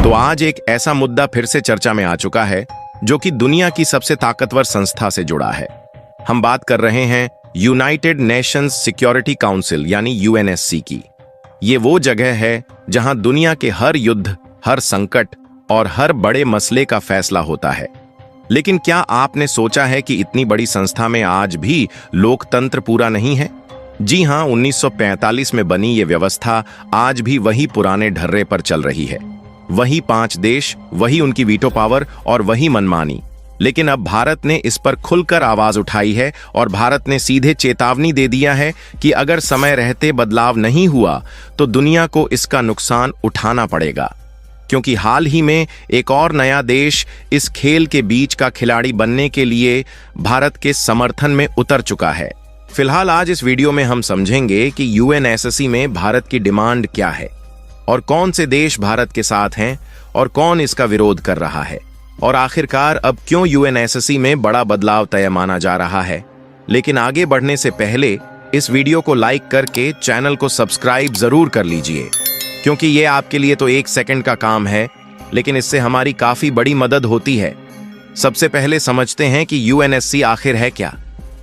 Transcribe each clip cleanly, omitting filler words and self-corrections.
तो आज एक ऐसा मुद्दा फिर से चर्चा में आ चुका है जो कि दुनिया की सबसे ताकतवर संस्था से जुड़ा है। हम बात कर रहे हैं यूनाइटेड नेशंस सिक्योरिटी काउंसिल यानी यूएनएससी की। ये वो जगह है जहां दुनिया के हर युद्ध, हर संकट और हर बड़े मसले का फैसला होता है। लेकिन क्या आपने सोचा है कि इतनी बड़ी संस्था में आज भी लोकतंत्र पूरा नहीं है? जी हां, 1945 में बनी ये व्यवस्था आज भी वही पुराने ढर्रे पर चल रही है। वही 5 देश, वही उनकी वीटो पावर और वही मनमानी। लेकिन अब भारत ने इस पर खुलकर आवाज उठाई है और भारत ने सीधे चेतावनी दे दिया है कि अगर समय रहते बदलाव नहीं हुआ तो दुनिया को इसका नुकसान उठाना पड़ेगा। क्योंकि हाल ही में एक और नया देश इस खेल के बीच का खिलाड़ी बनने के लिए भारत के समर्थन में उतर चुका है। फिलहाल आज इस वीडियो में हम समझेंगे कि यूएनएससी में भारत की डिमांड क्या है और कौन से देश भारत के साथ हैं और कौन इसका विरोध कर रहा है, और आखिरकार अब क्यों यूएनएससी में बड़ा बदलाव तय माना जा रहा है। लेकिन आगे बढ़ने से पहले इस वीडियो को लाइक करके चैनल को सब्सक्राइब जरूर कर लीजिए, क्योंकि ये आपके लिए तो 1 सेकंड का काम है, लेकिन इससे हमारी काफी बड़ी मदद होती है। सबसे पहले समझते हैं कि यूएनएससी आखिर है क्या।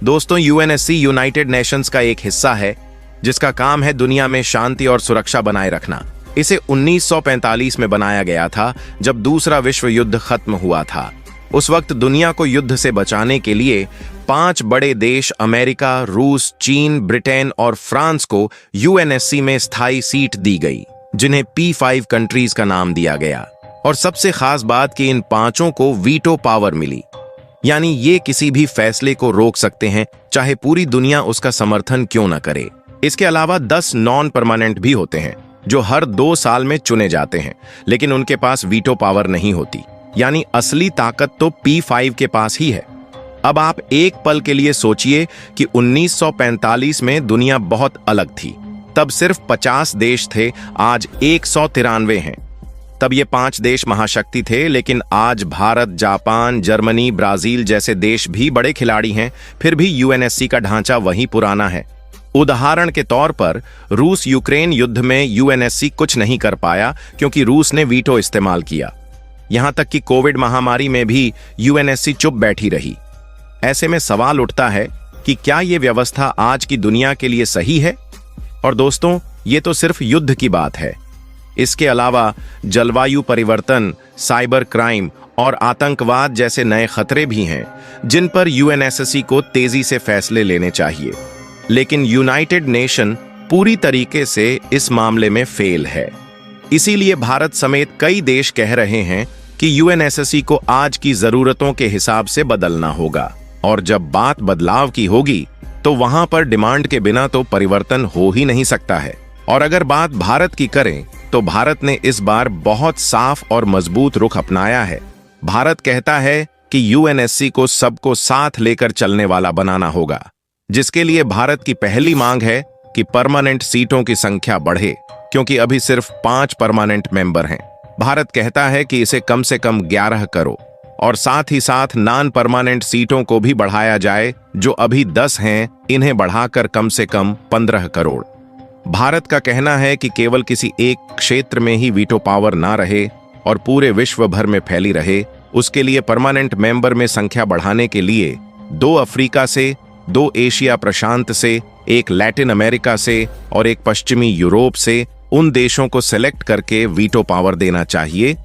दोस्तों, यूएनएससी यूनाइटेड नेशंस का एक हिस्सा है जिसका काम है दुनिया में शांति और सुरक्षा बनाए रखना। इसे 1945 में बनाया गया था, जब दूसरा विश्व युद्ध खत्म हुआ था। उस वक्त दुनिया को युद्ध से बचाने के लिए 5 बड़े देश अमेरिका, रूस, चीन, ब्रिटेन और फ्रांस को यूएनएससी में स्थायी सीट दी गई, जिन्हें P5 कंट्रीज का नाम दिया गया। और सबसे खास बात कि इन 5 को वीटो पावर मिली, यानी ये किसी भी फैसले को रोक सकते हैं, चाहे पूरी दुनिया उसका समर्थन क्यों न करे। इसके अलावा 10 नॉन परमानेंट भी होते हैं जो हर 2 साल में चुने जाते हैं, लेकिन उनके पास वीटो पावर नहीं होती। यानी असली ताकत तो P5 के पास ही है। अब आप एक पल के लिए सोचिए कि 1945 में दुनिया बहुत अलग थी। तब सिर्फ 50 देश थे, आज 193 हैं। तब ये 5 देश महाशक्ति थे, लेकिन आज भारत, जापान, जर्मनी, ब्राजील जैसे देश भी बड़े खिलाड़ी हैं। फिर भी यूएनएससी का ढांचा वही पुराना है। उदाहरण के तौर पर रूस यूक्रेन युद्ध में यूएनएससी कुछ नहीं कर पाया क्योंकि रूस ने वीटो इस्तेमाल किया। यहां तक कि कोविड महामारी में भी यूएनएससी चुप बैठी रही। ऐसे में सवाल उठता है कि क्या यह व्यवस्था आज की दुनिया के लिए सही है? और दोस्तों, ये तो सिर्फ युद्ध की बात है। इसके अलावा जलवायु परिवर्तन, साइबर क्राइम और आतंकवाद जैसे नए खतरे भी हैं, जिन पर यूएनएससी को तेजी से फैसले लेने चाहिए। लेकिन यूनाइटेड नेशन पूरी तरीके से इस मामले में फेल है। इसीलिए भारत समेत कई देश कह रहे हैं कि यूएनएससी को आज की जरूरतों के हिसाब से बदलना होगा। और जब बात बदलाव की होगी तो वहां पर डिमांड के बिना तो परिवर्तन हो ही नहीं सकता है। और अगर बात भारत की करें तो भारत ने इस बार बहुत साफ और मजबूत रुख अपनाया है। भारत कहता है कि यूएनएससी को सबको साथ लेकर चलने वाला बनाना होगा, जिसके लिए भारत की पहली मांग है कि परमानेंट सीटों की संख्या बढ़े, क्योंकि अभी सिर्फ 5 परमानेंट मेंबर हैं। भारत कहता है कि इसे कम से कम 11 करो और साथ ही साथ नॉन परमानेंट सीटों को भी बढ़ाया जाए। जो अभी 10 हैं, इन्हें बढ़ाकर कम से कम 15 करोड़। भारत का कहना है कि केवल किसी एक क्षेत्र में ही वीटो पावर ना रहे और पूरे विश्व भर में फैली रहे। उसके लिए परमानेंट मेंबर में संख्या बढ़ाने के लिए 2 अफ्रीका से, 2 एशिया प्रशांत से, 1 लैटिन अमेरिका से और 1 पश्चिमी यूरोप से उन देशों को सेलेक्ट करके वीटो पावर देना चाहिए